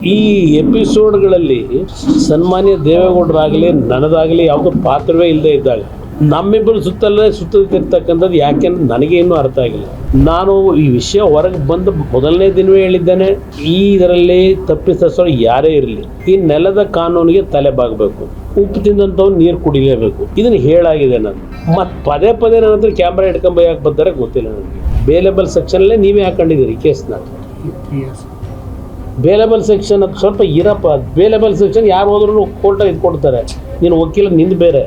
ಈ ಎಪಿಸೋಡ್ಗಳಲ್ಲಿ ಸನ್ಮಾನ್ಯ ದೇವೇಗೌಡರಾಗಲಿ ನನ್ನದಾಗಲಿ ಯಾವುದೋ ಪಾತ್ರವೇ ಇಲ್ಲದೆ ಇದ್ದಾಗ ನಮ್ಮಿಬ್ಬರು ಸುತ್ತಲೇ ಸುತ್ತಿರ್ತಕ್ಕಂಥದ್ದು ಯಾಕೆಂದ್ರೆ ನನಗೆ ಇನ್ನೂ ಅರ್ಥ ಆಗಿಲ್ಲ. ನಾನು ಈ ವಿಷಯ ಹೊರಗೆ ಬಂದು ಮೊದಲನೇ ದಿನವೇ ಹೇಳಿದ್ದೇನೆ, ಈ ಇದರಲ್ಲಿ ತಪ್ಪಿತಸ್ಥರು ಯಾರೇ ಇರಲಿ ಈ ನೆಲದ ಕಾನೂನಿಗೆ ತಲೆ ಬಾಗಬೇಕು, ಉಪ್ಪು ತಿಂದಂಥವ್ನು ನೀರು ಕುಡಿಲೇಬೇಕು. ಇದನ್ನು ಹೇಳಾಗಿದೆ ನಾನು. ಮತ್ತು ಪದೇ ಪದೇ ನನ್ನ ಹತ್ರ ಕ್ಯಾಮ್ರಾ ಹಿಡ್ಕೊಂಬ ಯಾಕೆ ಬರ್ತಾರೆ ಗೊತ್ತಿಲ್ಲ ನನಗೆ. ಬೇಲೇಬಲ್ ಸೆಕ್ಷನಲ್ಲೇ ನೀವೇ ಹಾಕೊಂಡಿದ್ದೀರಿ ಕೇಸ್ನ. ಬೇಲೇಬಲ್ ಸೆಕ್ಷನ್ ಅದು ಸ್ವಲ್ಪ ಇರಪ್ಪ. ಬೇಲೇಬಲ್ ಸೆಕ್ಷನ್ ಯಾರು ಹೋದ್ರೂ ಕೋರ್ಟಾಗಿ ಇದು ಕೊಡ್ತಾರೆ. ನೀನು ವಕೀಲ ನಿಂದು ಬೇರೆ.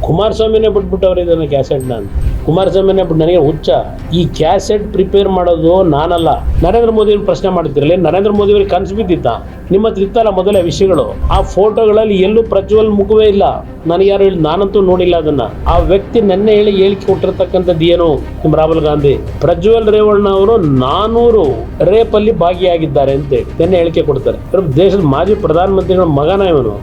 ಕುಮಾರಸ್ವಾಮಿನೇ ಬಿಟ್ಬಿಟ್ಟವ್ರು ಇದನ್ನು ಕ್ಯಾಸೆಟ್ನ ಅಂತ. ಕುಮಾರಸ್ವಾಮಿನೇ ಬಿಟ್ಟು ನನಗೆ ಹುಚ್ಚ. ಈ ಕ್ಯಾಸೆಟ್ ಪ್ರಿಪೇರ್ ಮಾಡೋದು ನಾನಲ್ಲ. ನರೇಂದ್ರ ಮೋದಿ ಪ್ರಶ್ನೆ ಮಾಡ್ತಿರಲಿ, ನರೇಂದ್ರ ಮೋದಿ ಅವ್ರಿಗೆ ಕನಸು ಬಿದ್ದಿತ್ತ? ನಿಮ್ಮ ಹತ್ರ ಇತ್ತಲ್ಲ ಮೊದಲೇ ವಿಷಯಗಳು. ಆ ಫೋಟೋಗಳಲ್ಲಿ ಎಲ್ಲೂ ಪ್ರಜ್ವಲ್ ಮುಖವೇ ಇಲ್ಲ. ನನಗೆ ಯಾರು ಹೇಳಿ, ನಾನಂತೂ ನೋಡಿಲ್ಲ ಅದನ್ನ. ಆ ವ್ಯಕ್ತಿ ನೆನ್ನೆ ಹೇಳಿಕೆ ಕೊಟ್ಟಿರ್ತಕ್ಕಂಥದ್ದು ಏನು, ನಿಮ್ಮ ರಾಹುಲ್ ಗಾಂಧಿ ಪ್ರಜ್ವಲ್ ರೇವಣ್ಣ ಅವರು 400 ರೇಪಲ್ಲಿ ಭಾಗಿಯಾಗಿದ್ದಾರೆ ಅಂತ ನೆನ್ನೆ ಹೇಳಿಕೆ ಕೊಡ್ತಾರೆ. ದೇಶದ ಮಾಜಿ ಪ್ರಧಾನಮಂತ್ರಿಗಳ ಮಗನ ಇವನು.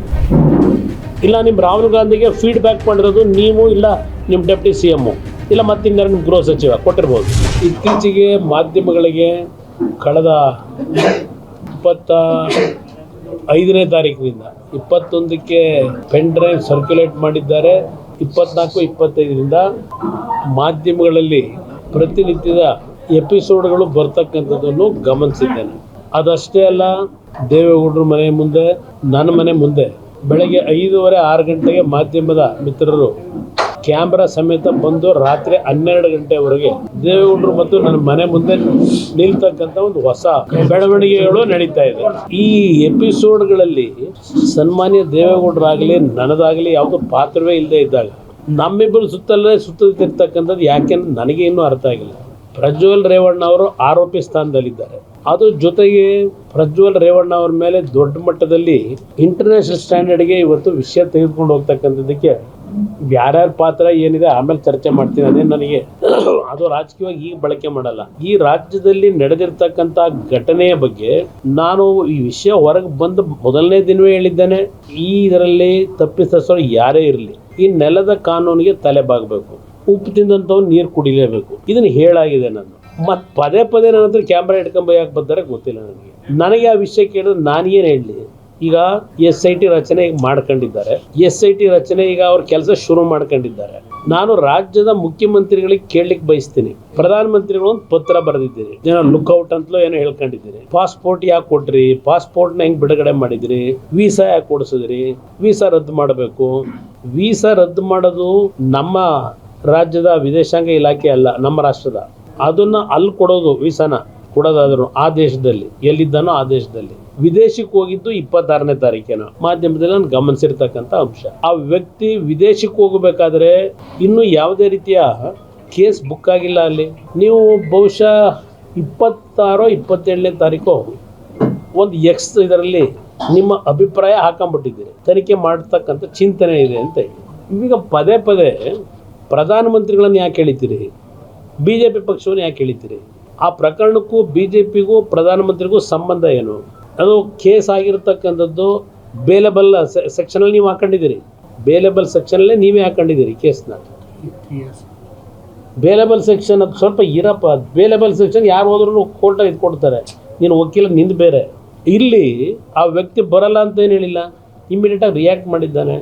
ಇಲ್ಲ ನಿಮ್ಮ ರಾಹುಲ್ ಗಾಂಧಿಗೆ ಫೀಡ್ಬ್ಯಾಕ್ ಮಾಡಿರೋದು ನೀವು, ಇಲ್ಲ ನಿಮ್ಮ ಡೆಪ್ಟಿ CM, ಇಲ್ಲ ಮತ್ತಿನ್ಯಾರು ನಿಮ್ಮ ಗೃಹ ಸಚಿವ ಕೊಟ್ಟಿರ್ಬೋದು. ಇತ್ತೀಚೆಗೆ ಮಾಧ್ಯಮಗಳಿಗೆ ಕಳೆದ 25ನೇ ತಾರೀಕಿನಿಂದ 21ಕ್ಕೆ ಪೆನ್ ಡ್ರೈವ್ ಸರ್ಕ್ಯುಲೇಟ್ ಮಾಡಿದ್ದಾರೆ. 24, 25ರಿಂದ ಮಾಧ್ಯಮಗಳಲ್ಲಿ ಪ್ರತಿನಿತ್ಯದ ಎಪಿಸೋಡ್ಗಳು ಬರ್ತಕ್ಕಂಥದ್ದನ್ನು ಗಮನಿಸಿದ್ದೇನೆ. ಅದಷ್ಟೇ ಅಲ್ಲ, ದೇವೇಗೌಡರ ಮನೆ ಮುಂದೆ, ನನ್ನ ಮನೆ ಮುಂದೆ ಬೆಳಗ್ಗೆ 5:30, 6 ಗಂಟೆಗೆ ಮಾಧ್ಯಮದ ಮಿತ್ರರು ಕ್ಯಾಮ್ರಾ ಸಮೇತ ಬಂದು ರಾತ್ರಿ 12 ಗಂಟೆವರೆಗೆ ದೇವೇಗೌಡರು ಮತ್ತು ನನ್ನ ಮನೆ ಮುಂದೆ ನಿಲ್ತಕ್ಕಂಥ ಒಂದು ಹೊಸ ಬೆಳವಣಿಗೆಗಳು ನಡೀತಾ ಇದೆ. ಈ ಎಪಿಸೋಡ್ಗಳಲ್ಲಿ ಸನ್ಮಾನ್ಯ ದೇವೇಗೌಡರಾಗಲಿ ನನ್ನದಾಗಲಿ ಯಾವುದೋ ಪಾತ್ರವೇ ಇಲ್ಲದೆ ಇದ್ದಾಗ ನಮ್ಮಿಬ್ಬರು ಸುತ್ತಲೇ ಸುತ್ತಿರ್ತಕ್ಕಂಥದ್ದು ಯಾಕೆಂದ್ರೆ ನನಗೆ ಇನ್ನೂ ಅರ್ಥ ಆಗಿಲ್ಲ. ಪ್ರಜ್ವಲ್ ರೇವಣ್ಣ ಅವರು ಆರೋಪಿ ಸ್ಥಾನದಲ್ಲಿದ್ದಾರೆ. ಅದ್ರ ಜೊತೆಗೆ ಪ್ರಜ್ವಲ್ ರೇವಣ್ಣ ಅವ್ರ ಮೇಲೆ ದೊಡ್ಡ ಮಟ್ಟದಲ್ಲಿ ಇಂಟರ್ನ್ಯಾಷನಲ್ ಸ್ಟ್ಯಾಂಡರ್ಡ್ಗೆ ಇವತ್ತು ವಿಷಯ ತೆಗೆದುಕೊಂಡು ಹೋಗ್ತಕ್ಕಂಥದ್ದಕ್ಕೆ ಯಾರ್ಯಾರ ಪಾತ್ರ ಏನಿದೆ ಆಮೇಲೆ ಚರ್ಚೆ ಮಾಡ್ತೀನಿ. ಅದೇ ನನಗೆ ಅದು ರಾಜಕೀಯವಾಗಿ ಈಗ ಬಳಕೆ ಮಾಡಲ್ಲ. ಈ ರಾಜ್ಯದಲ್ಲಿ ನಡೆದಿರ್ತಕ್ಕಂಥ ಘಟನೆಯ ಬಗ್ಗೆ ನಾನು ಈ ವಿಷಯ ಹೊರಗೆ ಬಂದು ಮೊದಲನೇ ದಿನವೇ ಹೇಳಿದ್ದೇನೆ, ಈ ಇದರಲ್ಲಿ ತಪ್ಪಿತಸ್ಥರು ಯಾರೇ ಇರಲಿ ಈ ನೆಲದ ಕಾನೂನಿಗೆ ತಲೆ ಬಾಗಬೇಕು, ಉಪ್ಪು ತಿಂದಂಥವ್ನು ನೀರು ಕುಡಿಲೇಬೇಕು. ಇದನ್ನು ಹೇಳಾಗಿದೆ ನಾನು. ಮತ್ತು ಪದೇ ಪದೇ ನನ್ನ ಹತ್ರ ಕ್ಯಾಮ್ರಾ ಹಿಡ್ಕೊಂಬ ಯಾಕೆ ಬರ್ತಾರೆ ಗೊತ್ತಿಲ್ಲ ನನಗೆ ಆ ವಿಷಯ ಕೇಳಿದ್ರೆ ನಾನೇನು ಹೇಳಲಿ. ಈಗ SIT ರಚನೆ ಈಗ ಮಾಡ್ಕೊಂಡಿದ್ದಾರೆ. SIT ರಚನೆ ಈಗ ಅವ್ರ ಕೆಲಸ ಶುರು ಮಾಡ್ಕೊಂಡಿದ್ದಾರೆ. ನಾನು ರಾಜ್ಯದ ಮುಖ್ಯಮಂತ್ರಿಗಳಿಗೆ ಕೇಳಲಿಕ್ಕೆ ಬಯಸ್ತೀನಿ. ಪ್ರಧಾನಮಂತ್ರಿಗಳು ಒಂದು ಪತ್ರ ಬರೆದಿದ್ದೀರಿ, ಜನ ಲುಕ್ಔಟ್ ಅಂತಲೂ ಏನೋ ಹೇಳ್ಕೊಂಡಿದ್ದೀರಿ. ಪಾಸ್ಪೋರ್ಟ್ ಯಾಕೆ ಕೊಟ್ರಿ, ಪಾಸ್ಪೋರ್ಟ್ನ ಹೆಂಗೆ ಬಿಡುಗಡೆ ಮಾಡಿದಿರಿ, ವೀಸಾ ಯಾಕೆ ಕೊಡಿಸಿದ್ರಿ, ವೀಸಾ ರದ್ದು ಮಾಡಬೇಕು. ವೀಸಾ ರದ್ದು ಮಾಡೋದು ನಮ್ಮ ರಾಜ್ಯದ ವಿದೇಶಾಂಗ ಇಲಾಖೆ ಅಲ್ಲ, ನಮ್ಮ ರಾಷ್ಟ್ರದ. ಅದನ್ನು ಅಲ್ಲಿ ಕೊಡೋದು, ವೀಸಾನ ಕೊಡೋದಾದ್ರು ಆ ದೇಶದಲ್ಲಿ ಎಲ್ಲಿದ್ದಾನೋ ಆ ದೇಶದಲ್ಲಿ. ವಿದೇಶಕ್ಕೆ ಹೋಗಿದ್ದು 26ನೇ ತಾರೀಕೇನೋ ಮಾಧ್ಯಮದಲ್ಲಿ ನಾನು ಗಮನಿಸಿರ್ತಕ್ಕಂಥ ಅಂಶ. ಆ ವ್ಯಕ್ತಿ ವಿದೇಶಕ್ಕೆ ಹೋಗಬೇಕಾದ್ರೆ ಇನ್ನೂ ಯಾವುದೇ ರೀತಿಯ ಕೇಸ್ ಬುಕ್ ಆಗಿಲ್ಲ ಅಲ್ಲಿ. ನೀವು ಬಹುಶಃ 26, 27ನೇ ತಾರೀಕು ಒಂದು ಇದರಲ್ಲಿ ನಿಮ್ಮ ಅಭಿಪ್ರಾಯ ಹಾಕೊಂಡ್ಬಿಟ್ಟಿದ್ದೀರಿ, ತನಿಖೆ ಮಾಡ್ತಕ್ಕಂಥ ಚಿಂತನೆ ಇದೆ ಅಂತ ಹೇಳಿ. ಈಗ ಪದೇ ಪದೇ ಪ್ರಧಾನಮಂತ್ರಿಗಳನ್ನು ಯಾಕೆ ಹೇಳಿದ್ದೀರಿ, BJP ಪಕ್ಷವನ್ನು ಯಾಕೆ ಹೇಳಿದ್ದೀರಿ? ಆ ಪ್ರಕರಣಕ್ಕೂ BJPಗೂ ಪ್ರಧಾನಮಂತ್ರಿಗೂ ಸಂಬಂಧ ಏನು? ಅದು ಕೇಸ್ ಆಗಿರ್ತಕ್ಕಂಥದ್ದು ಬೇಲೇಬಲ್ ಸೆಕ್ಷನಲ್ಲಿ ನೀವು ಹಾಕೊಂಡಿದ್ದೀರಿ. ಬೇಲೇಬಲ್ ಸೆಕ್ಷನಲ್ಲೇ ನೀವೇ ಹಾಕೊಂಡಿದ್ದೀರಿ ಕೇಸ್ನ. ಬೇಲೇಬಲ್ ಸೆಕ್ಷನ್ ಅದು ಸ್ವಲ್ಪ ಇರಪ್ಪ. ಬೇಲೇಬಲ್ ಸೆಕ್ಷನ್ ಯಾರು ಹೋದ್ರೂ ಕೋರ್ಟಾಗಿ ಇದು ಕೊಡ್ತಾರೆ. ನೀನು ವಕೀಲ ನಿಂದು ಬೇರೆ. ಇಲ್ಲಿ ಆ ವ್ಯಕ್ತಿ ಬರಲ್ಲ ಅಂತ ಏನು ಹೇಳಿಲ್ಲ, ಇಮ್ಮಿಡಿಯೇಟಾಗಿ ರಿಯಾಕ್ಟ್ ಮಾಡಿದ್ದಾನೆ.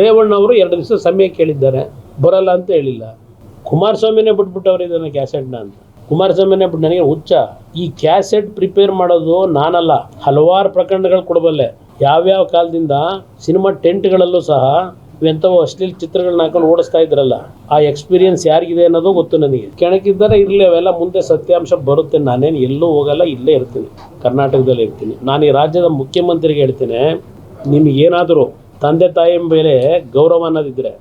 ರೇವಣ್ಣ ಅವರು 2 ದಿವಸ ಸಮಯ ಕೇಳಿದ್ದಾರೆ, ಬರಲ್ಲ ಅಂತ ಹೇಳಿಲ್ಲ. ಕುಮಾರಸ್ವಾಮಿನೇ ಬಿಟ್ಬಿಟ್ಟವ್ರು ಇದನ್ನು ಕ್ಯಾಸೆಟ್ನ ಅಂತ. ಕುಮಾರಸ್ವಾಮಿನೇ ಬಿಟ್ಟು ನನಗೆ ಹುಚ್ಚ. ಈ ಕ್ಯಾಸೆಟ್ ಪ್ರಿಪೇರ್ ಮಾಡೋದು ನಾನಲ್ಲ. ಹಲವಾರು ಪ್ರಕರಣಗಳು ಕೊಡಬಲ್ಲೆ. ಯಾವ್ಯಾವ ಕಾಲದಿಂದ ಸಿನಿಮಾ ಟೆಂಟ್ಗಳಲ್ಲೂ ಸಹ ಇವೆಂಥವು ಅಶ್ಲೀಲ ಚಿತ್ರಗಳನ್ನ ಹಾಕೊಂಡು ಓಡಿಸ್ತಾ ಇದ್ರಲ್ಲ, ಆ ಎಕ್ಸ್ಪೀರಿಯನ್ಸ್ ಯಾರಿಗಿದೆ ಅನ್ನೋದು ಗೊತ್ತು ನನಗೆ. ಕೆಣಕಿದ್ದಾರೆ ಇರಲಿ, ಅವೆಲ್ಲ ಮುಂದೆ ಸತ್ಯಾಂಶ ಬರುತ್ತೆ. ನಾನೇನು ಎಲ್ಲೂ ಹೋಗಲ್ಲ, ಇಲ್ಲೇ ಇರ್ತೀನಿ, ಕರ್ನಾಟಕದಲ್ಲಿ ಇರ್ತೀನಿ. ನಾನು ಈ ರಾಜ್ಯದ ಮುಖ್ಯಮಂತ್ರಿಗೆ ಹೇಳ್ತೀನಿ, ನಿಮಗೇನಾದರೂ ತಂದೆ ತಾಯಿ ಮೇಲೆ ಗೌರವ ಅನ್ನೋದಿದ್ರೆ,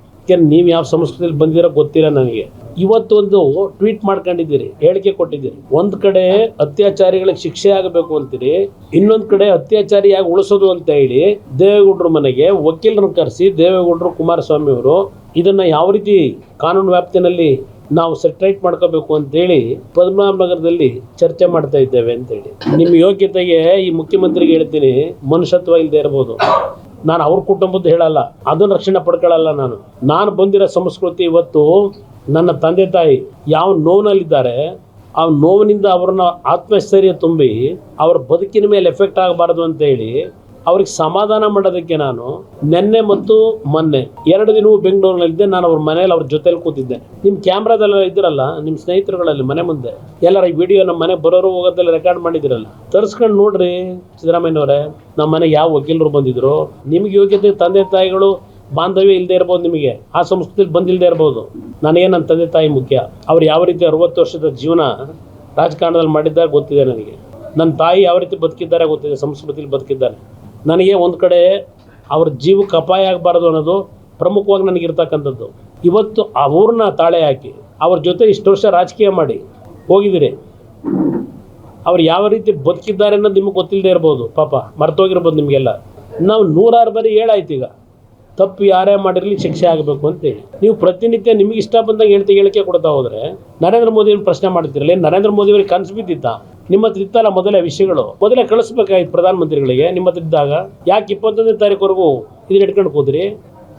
ನೀವು ಯಾವ ಸಂಸ್ಕೃತಿಯಲ್ಲಿ ಬಂದಿರೋ ಗೊತ್ತಿಲ್ಲ ನನಗೆ. ಇವತ್ತು ಒಂದು ಟ್ವೀಟ್ ಮಾಡ್ಕೊಂಡಿದ್ದೀರಿ, ಹೇಳಿಕೆ ಕೊಟ್ಟಿದ್ದೀರಿ. ಒಂದು ಕಡೆ ಅತ್ಯಾಚಾರಿಗಳಿಗೆ ಶಿಕ್ಷೆ ಆಗಬೇಕು ಅಂತೀರಿ, ಇನ್ನೊಂದು ಕಡೆ ಅತ್ಯಾಚಾರಿಯಾಗಿ ಉಳಿಸೋದು ಅಂತ ಹೇಳಿ ದೇವೇಗೌಡರ ಮನೆಗೆ ವಕೀಲರನ್ನು ಕರೆಸಿ ದೇವೇಗೌಡರು, ಕುಮಾರಸ್ವಾಮಿ ಅವರು ಇದನ್ನು ಯಾವ ರೀತಿ ಕಾನೂನು ವ್ಯಾಪ್ತಿನಲ್ಲಿ ನಾವು ಸೆಟ್ರೈಟ್ ಮಾಡ್ಕೋಬೇಕು ಅಂತೇಳಿ ಪದ್ಮನಾಭನಗರದಲ್ಲಿ ಚರ್ಚೆ ಮಾಡ್ತಾ ಇದ್ದೇವೆ ಅಂತೇಳಿ. ನಿಮ್ಮ ಯೋಗ್ಯತೆಗೆ ಈ ಮುಖ್ಯಮಂತ್ರಿಗೆ ಹೇಳ್ತೀನಿ, ಮನುಷ್ಯತ್ವ ಇಲ್ಲದೆ ಇರ್ಬೋದು. ನಾನು ಅವ್ರ ಕುಟುಂಬದ್ದು ಹೇಳಲ್ಲ, ಅದನ್ನು ರಕ್ಷಣೆ ಪಡ್ಕೊಳ್ಳಲ್ಲ. ನಾನು ಬಂದಿರೋ ಸಂಸ್ಕೃತಿ ಇವತ್ತು ನನ್ನ ತಂದೆ ತಾಯಿ ಯಾವ ನೋವಿನಲ್ಲಿದ್ದಾರೆ ಆ ನೋವಿನಿಂದ ಅವ್ರನ್ನ ಆತ್ಮಸ್ಥೈರ್ಯ ತುಂಬಿ ಅವ್ರ ಬದುಕಿನ ಮೇಲೆ ಎಫೆಕ್ಟ್ ಆಗಬಾರ್ದು ಅಂತ ಹೇಳಿ ಅವ್ರಿಗೆ ಸಮಾಧಾನ ಮಾಡೋದಕ್ಕೆ ನಾನು ನಿನ್ನೆ ಮತ್ತು ಮೊನ್ನೆ 2 ದಿನವೂ ಬೆಂಗಳೂರಿನಲ್ಲಿದ್ದೆ. ನಾನು ಅವ್ರ ಮನೇಲಿ ಅವ್ರ ಜೊತೆಲಿ ಕೂತಿದ್ದೆ. ನಿಮ್ಮ ಕ್ಯಾಮ್ರಾದೆಲ್ಲ ಇದ್ರಲ್ಲ, ನಿಮ್ಮ ಸ್ನೇಹಿತರುಗಳಲ್ಲಿ ಮನೆ ಮುಂದೆ ಎಲ್ಲರ ಈ ವಿಡಿಯೋ ನಮ್ಮ ಮನೆ ಬರೋರು ಹೋಗೋದೆಲ್ಲ ರೆಕಾರ್ಡ್ ಮಾಡಿದಿರಲ್ಲ, ತರಿಸ್ಕೊಂಡು ನೋಡ್ರಿ ಸಿದ್ದರಾಮಯ್ಯನವರೇ. ನಮ್ಮ ಮನೆಗೆ ಯಾವ ವಕೀಲರು ಬಂದಿದ್ರು, ನಿಮ್ಗೆ ಯೋಗ್ಯತೆ ತಂದೆ ತಾಯಿಗಳು ಬಾಂಧವ್ಯ ಇಲ್ಲದೆ ಇರ್ಬೋದು, ನಿಮಗೆ ಆ ಸಂಸ್ಕೃತಿಲಿ ಬಂದಿಲ್ಲದೆ ಇರ್ಬೋದು. ನನಗೆ ನನ್ನ ತಂದೆ ತಾಯಿ ಮುಖ್ಯ. ಅವ್ರು ಯಾವ ರೀತಿ 60 ವರ್ಷದ ಜೀವನ ರಾಜಕಾರಣದಲ್ಲಿ ಮಾಡಿದ್ದಾರೆ ಗೊತ್ತಿದೆ ನನಗೆ. ನನ್ನ ತಾಯಿ ಯಾವ ರೀತಿ ಬದುಕಿದ್ದಾರೆ ಗೊತ್ತಿದೆ, ಸಂಸ್ಕೃತಿಲಿ ಬದುಕಿದ್ದಾರೆ. ನನಗೆ ಒಂದು ಕಡೆ ಅವ್ರ ಜೀವಕ್ಕೆ ಅಪಾಯ ಆಗಬಾರ್ದು ಅನ್ನೋದು ಪ್ರಮುಖವಾಗಿ ನನಗಿರ್ತಕ್ಕಂಥದ್ದು. ಇವತ್ತು ಅವ್ರನ್ನ ತಾಳೆ ಹಾಕಿ ಅವ್ರ ಜೊತೆ ಇಷ್ಟು ವರ್ಷ ರಾಜಕೀಯ ಮಾಡಿ ಹೋಗಿದ್ದೀರಿ. ಅವ್ರು ಯಾವ ರೀತಿ ಬದುಕಿದ್ದಾರೆ ಅನ್ನೋದು ನಿಮಗೆ ಗೊತ್ತಿಲ್ಲದೆ ಇರ್ಬೋದು, ಪಾಪ ಮರ್ತೋಗಿರ್ಬೋದು ನಿಮಗೆಲ್ಲ. ನಾವು 106 ಬಾರಿ ಹೇಳಾಯ್ತು, ಈಗ ತಪ್ಪು ಯಾರೇ ಮಾಡಿರಲಿ ಶಿಕ್ಷೆ ಆಗಬೇಕು ಅಂತೇಳಿ. ನೀವು ಪ್ರತಿನಿತ್ಯ ನಿಮಗೆ ಇಷ್ಟ ಬಂದಾಗ ಹೇಳಿಕೆ ಕೊಡ್ತಾ ಹೋದರೆ ನರೇಂದ್ರ ಮೋದಿಯವ್ರನ್ನ ಪ್ರಶ್ನೆ ಮಾಡ್ತಿರಲ್ಲ. ನರೇಂದ್ರ ಮೋದಿಯವ್ರಿಗೆ ಕನಸು ಬಿದ್ದಿತ್ತ? ನಿಮ್ಮ ಹತ್ರ ಇತ್ತಲ್ಲ ಮೊದಲೇ ವಿಷಯಗಳು, ಮೊದಲೇ ಕಳಿಸ್ಬೇಕಾಯ್ತು ಪ್ರಧಾನಮಂತ್ರಿಗಳಿಗೆ. ನಿಮ್ಮ ಹತ್ರ ಇದ್ದಾಗ ಯಾಕೆ 21ನೇ ತಾರೀಕುವರೆಗೂ ಇದನ್ನ ಇಟ್ಕೊಂಡು ಹೋದ್ರಿ?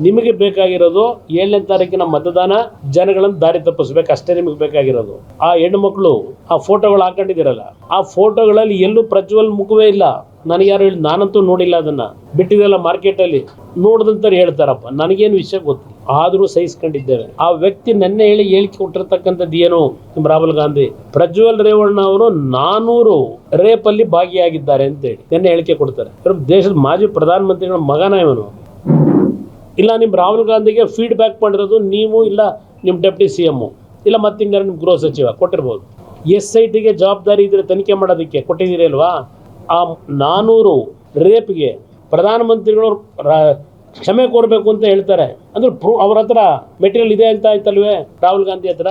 ನಿಮಗೆ ಬೇಕಾಗಿರೋದು 7ನೇ ತಾರೀಕಿನ ಮತದಾನ, ಜನಗಳನ್ನು ದಾರಿ ತಪ್ಪಿಸ್ಬೇಕು, ಅಷ್ಟೇ ನಿಮಗೆ ಬೇಕಾಗಿರೋದು. ಆ ಹೆಣ್ಣು ಮಕ್ಕಳು ಆ ಫೋಟೋಗಳು ಹಾಕೊಂಡಿದ್ದೀರಲ್ಲ, ಆ ಫೋಟೋಗಳಲ್ಲಿ ಎಲ್ಲೂ ಪ್ರಜ್ವಲ್ ಮುಖವೇ ಇಲ್ಲ. ನನಗೆ ಯಾರು ಹೇಳಿ, ನಾನಂತೂ ನೋಡಿಲ್ಲ. ಅದನ್ನು ಬಿಟ್ಟಿದ್ದೆಲ್ಲ ಮಾರ್ಕೆಟಲ್ಲಿ ನೋಡಿದಂತಾರೆ ಹೇಳ್ತಾರಪ್ಪ, ನನಗೇನು ವಿಷಯ ಗೊತ್ತಿಲ್ಲ. ಆದರೂ ಸಹಿಸ್ಕೊಂಡಿದ್ದೇವೆ. ಆ ವ್ಯಕ್ತಿ ನೆನ್ನೆ ಹೇಳಿಕೆ ಕೊಟ್ಟಿರ್ತಕ್ಕಂಥದ್ದು ಏನು, ನಿಮ್ಮ ರಾಹುಲ್ ಗಾಂಧಿ ಪ್ರಜ್ವಲ್ ರೇವಣ್ಣ ಅವರು 400 ರೇಪಲ್ಲಿ ಭಾಗಿಯಾಗಿದ್ದಾರೆ ಅಂತೇಳಿ ನೆನ್ನೆ ಹೇಳಿಕೆ ಕೊಡ್ತಾರೆ. ದೇಶದ ಮಾಜಿ ಪ್ರಧಾನಮಂತ್ರಿಗಳ ಮಗನ ಇವನು. ಇಲ್ಲ ನಿಮ್ಮ ರಾಹುಲ್ ಗಾಂಧಿಗೆ ಫೀಡ್ಬ್ಯಾಕ್ ಮಾಡಿರೋದು ನೀವು, ಇಲ್ಲ ನಿಮ್ಮ ಡೆಪ್ಟಿ CM, ಇಲ್ಲ ಮತ್ತಿನ್ಯಾರು ನಿಮ್ಮ ಗೃಹ ಸಚಿವ ಕೊಟ್ಟಿರ್ಬೋದು. SITಗೆ ಜವಾಬ್ದಾರಿ ಇದ್ರೆ ತನಿಖೆ ಮಾಡೋದಕ್ಕೆ ಕೊಟ್ಟಿದ್ದೀರಿ ಅಲ್ವಾ? ಆ 400 ರೇಪ್ಗೆ ಪ್ರಧಾನಮಂತ್ರಿಗಳು ಕ್ಷಮೆ ಕೋರಬೇಕು ಅಂತ ಹೇಳ್ತಾರೆ. ಅಂದ್ರೆ ಅವ್ರ ಹತ್ರ ಮೆಟೀರಿಯಲ್ ಇದೆ ಅಂತ ಆಯ್ತಲ್ವೇ ರಾಹುಲ್ ಗಾಂಧಿ ಹತ್ರ?